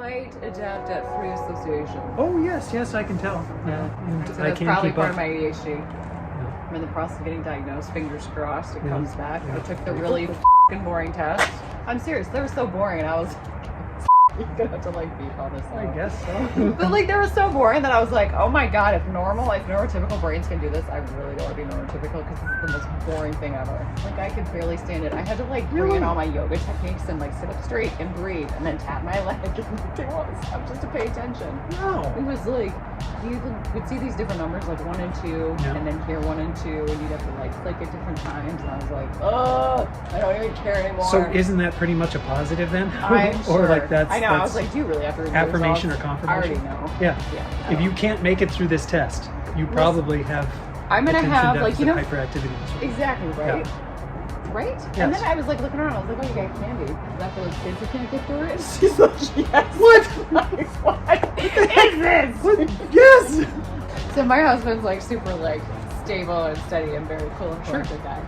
quite adept at free association. Oh yes, I can tell. So I that's can't probably keep part up. of my ADHD. I'm in the process of getting diagnosed. Fingers crossed, it comes back. Yeah. I took the really f***ing boring test. I'm serious. They were so boring, and I was. You're gonna have to like beep all this out. I guess so. But like they were so boring that I was like, oh my god, if neurotypical brains can do this, I really don't want to be neurotypical because this is the most boring thing ever. Like I could barely stand it. I had to like bring in all my yoga techniques and like sit up straight and breathe and then tap my leg and do all this stuff just to pay attention. No. It was like you would see these different numbers like 1 and 2 and then here 1 and 2 and you'd have to like click at different times and I was like, oh, I don't even care anymore. So isn't that pretty much a positive then? I'm Or sure. like that's I know. I was like, do you really have to read the affirmation or results? confirmation? I already know. Yeah. If you can't make it through this test, you probably have I'm gonna attention have like deficit hyperactivity disorder. Exactly right. Yeah. Right? Yes. And then I was like looking around, I was like, oh, you got candy. Is that for those kids who can't get through it? She's like, yes. What? Like, what is this? What? Yes. So my husband's like super like stable and steady and very cool and collected guy.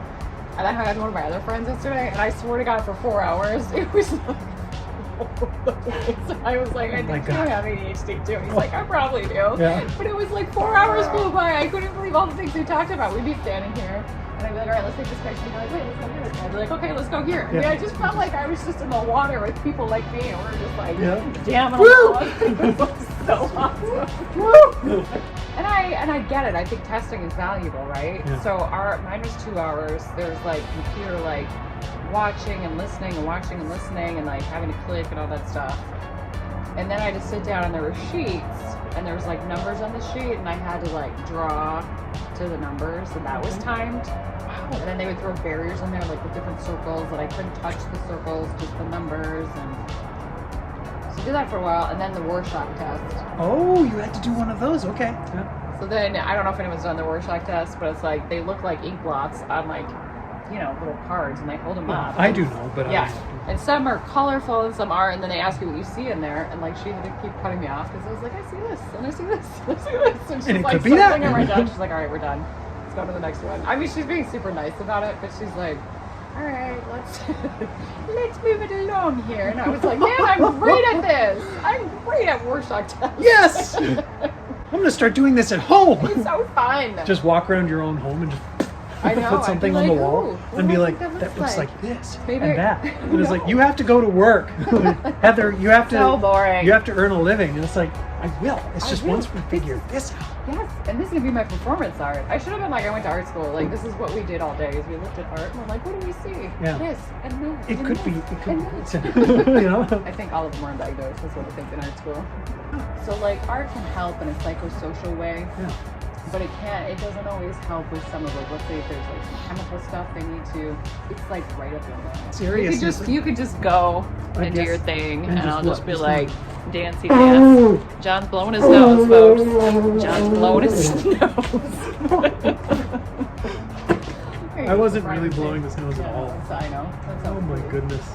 And I had one of my other friends yesterday, and I swear to God, for 4 hours, it was like. So I was like, I think you have ADHD too. He's like, I probably do. Yeah. But it was like 4 hours flew by. I couldn't believe all the things we talked about. We'd be standing here, and I'd be like, all right, let's take this picture. And I'd be like, wait, let's go here. And I'd be like, okay, let's go here. I mean, I just felt like I was just in the water with people like me, and we were just like, jamming along. It was so awesome. Woo! And I get it. I think testing is valuable, right? Yeah. So mine was 2 hours. There's like computer like watching and listening and like having to click and all that stuff. And then I just sit down and there were sheets and there was like numbers on the sheet and I had to like draw to the numbers and that was timed. Wow. And then they would throw barriers in there like with different circles that I couldn't touch the circles, just the numbers. And so I did that for a while. And then the Rorschach test. Oh, you had to do one of those. Okay. Yeah. So then I don't know if anyone's done the Rorschach test, but it's like they look like ink blots on like, you know, little cards and they hold them up. I do know, but and some are colorful and some aren't, and then they ask you what you see in there, and like she had to keep cutting me off because I was like, I see this and I see this and I see this, and she's it like could be that. circling it right down. She's like, all right, we're done. Let's go to the next one. I mean, she's being super nice about it, but she's like, all right, let's move it along here. And I was like, man, I'm great at this. I'm great at Rorschach tests. Yes. I'm gonna start doing this at home. It's so fun. Just walk around your own home and just I know, put something on the wall and be like, that looks like like this maybe and that. And it's like, you have to go to work. Heather, you have to so boring. You have to earn a living. And it's like, I will. It's just once we figure this out. Yes, and this is gonna be my performance art. I should have been like, I went to art school. Like, this is what we did all day. Is we looked at art and we're like, what do we see? Yeah. This and that. It and could this, be. It could and be. that. You know. I think all of them are undiagnosed. That's what I think in art school. So like, art can help in a psychosocial way. Yeah. But it doesn't always help with some of like, let's say if there's like some chemical stuff they need to, it's like right up your line. Seriously. You could just go and do guess- your thing and and just I'll just what? be Just like, dancey dance. John's blowing his nose, folks. John's blowing his nose. I wasn't really blowing this nose at all. I know. That's Oh my goodness.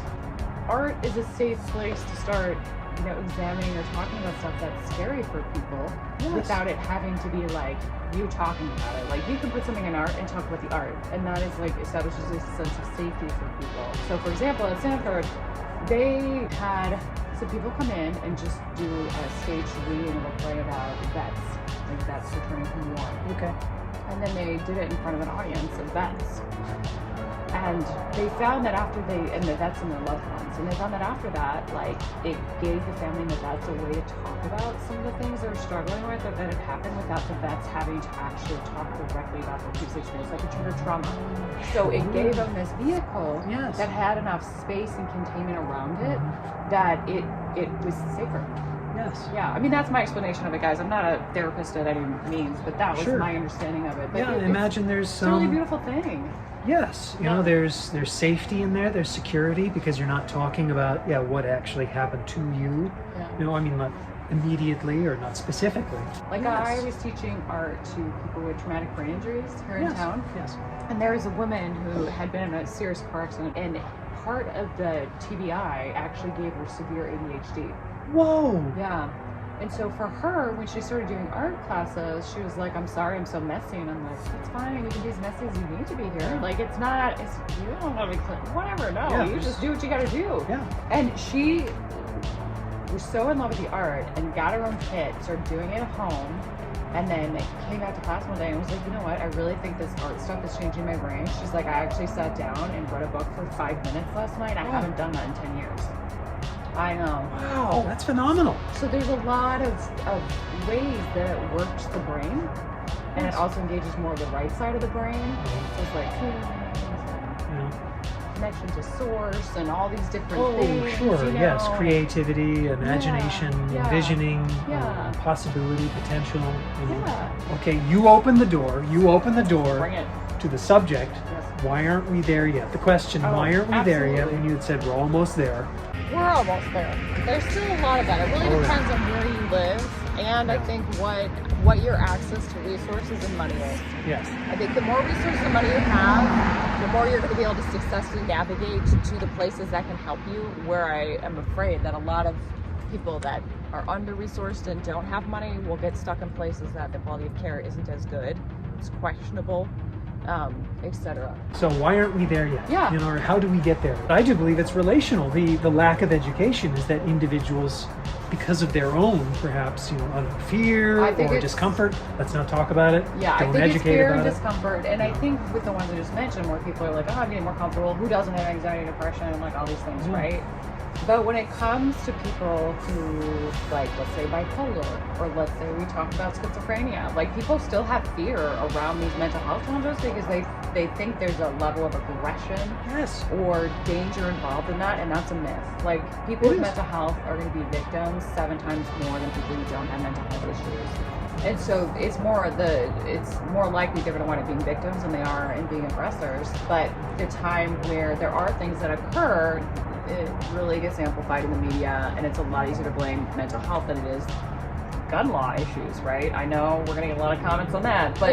Art is a safe place to start, you know, examining or talking about stuff that's scary for people without it having to be like you talking about it. Like you can put something in art and talk about the art, and that is like establishes a sense of safety for people. So for example, at Stanford, they had some people come in and just do a staged reading of a play about vets, like vets returning from war. Okay. And then they did it in front of an audience of vets. And they found that and the vets and their loved ones, and they found that after that, like, it gave the family and the vets a way to talk about some of the things they were struggling with or that had happened without the vets having to actually talk directly about their previous experience, like a trigger trauma. So it gave them this vehicle that had enough space and containment around it that it was safer. Yes. Yeah, I mean, that's my explanation of it, guys. I'm not a therapist at any means, but that was my understanding of it. But yeah, imagine there's it's some... a really beautiful thing. Yes, you know, there's safety in there, there's security, because you're not talking about, what actually happened to you. Yeah. You know, I mean, not immediately or not specifically. Like, I was teaching art to people with traumatic brain injuries here in town. Yes. And there was a woman who had been in a serious car accident, and part of the TBI actually gave her severe ADHD. Whoa! Yeah. And so for her, when she started doing art classes, she was like, I'm sorry, I'm so messy. And I'm like, it's fine. You can be as messy as you need to be here. Like, you don't want to be clean. Whatever. No, you just do what you got to do. Yeah. And she was so in love with the art and got her own kit, started doing it at home, and then came back to class one day and was like, you know what, I really think this art stuff is changing my brain. She's like, I actually sat down and read a book for 5 minutes last night. I haven't done that in 10 years. I know. Wow, that's phenomenal. So there's a lot of ways that it works the brain, and it also engages more of the right side of the brain. So it's like feelings and connection to source and all these different things. Sure, you know? yes, creativity, imagination, envisioning, possibility, potential. Okay, you open the door. Bring it. To the subject. Yes. Why aren't we there yet? The question, why aren't we there yet? When you had said we're almost there. We're almost there. There's still a lot of that. It really depends on where you live, and I think what your access to resources and money is. Yes. I think the more resources and money you have, the more you're going to be able to successfully navigate to the places that can help you. Where I am afraid that a lot of people that are under-resourced and don't have money will get stuck in places that the quality of care isn't as good. It's questionable. Etc. So why aren't we there yet? Yeah. You know, or how do we get there? I do believe it's relational. The lack of education is that individuals, because of their own, perhaps, fear or discomfort. Let's not talk about it. Yeah, Don't I think educate it's fear and about discomfort. And I think with the ones I just mentioned, where people are like, oh, I'm getting more comfortable. Who doesn't have anxiety, depression, and like all these things, right? But when it comes to people who, like, let's say bipolar, or let's say we talk about schizophrenia, like, people still have fear around these mental health challenges because they think there's a level of aggression or danger involved in that, and that's a myth. Like, people with mental health are going to be victims 7 times more than people who don't have mental health issues. And so it's more likely they're going to wind up being victims than they are in being aggressors. But the time where there are things that occur, it really gets amplified in the media, and it's a lot easier to blame mental health than it is gun law issues, right? I know we're gonna get a lot of comments on that, but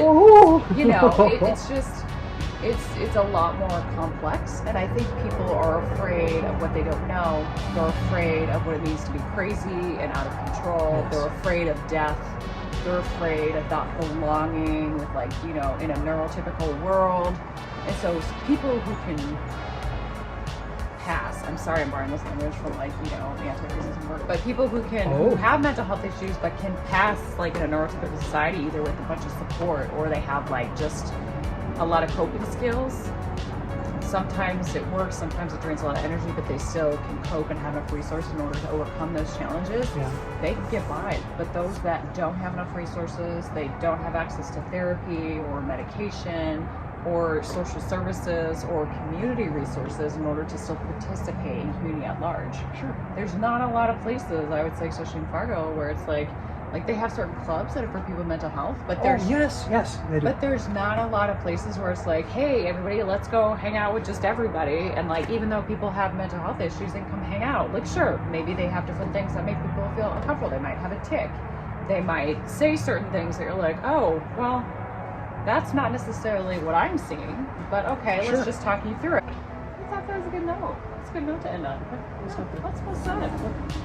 it's a lot more complex, and I think people are afraid of what they don't know. They're afraid of what it means to be crazy and out of control. They're afraid of death. They're afraid of not belonging with, in a neurotypical world. And so people who can pass. I'm sorry I'm borrowing this language from anti-racism work, but people who have mental health issues but can pass in a neurotypical society either with a bunch of support or they have just a lot of coping skills. Sometimes it works, sometimes it drains a lot of energy, but they still can cope and have enough resources in order to overcome those challenges. They can get by. But those that don't have enough resources, they don't have access to therapy or medication or social services or community resources in order to still participate in community at large. Sure. There's not a lot of places, I would say, especially in Fargo, where it's like they have certain clubs that are for people with mental health, but there's yes, they do. But there's not a lot of places where it's like, hey, everybody, let's go hang out with just everybody, and even though people have mental health issues, they can come hang out. Sure, maybe they have different things that make people feel uncomfortable. They might have a tick. They might say certain things that you're like, oh, well, that's not necessarily what I'm seeing, but okay, let's just talk you through it. I thought that was a good note. It's a good note to end on. That's well said.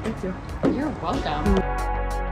Thank you. You're welcome.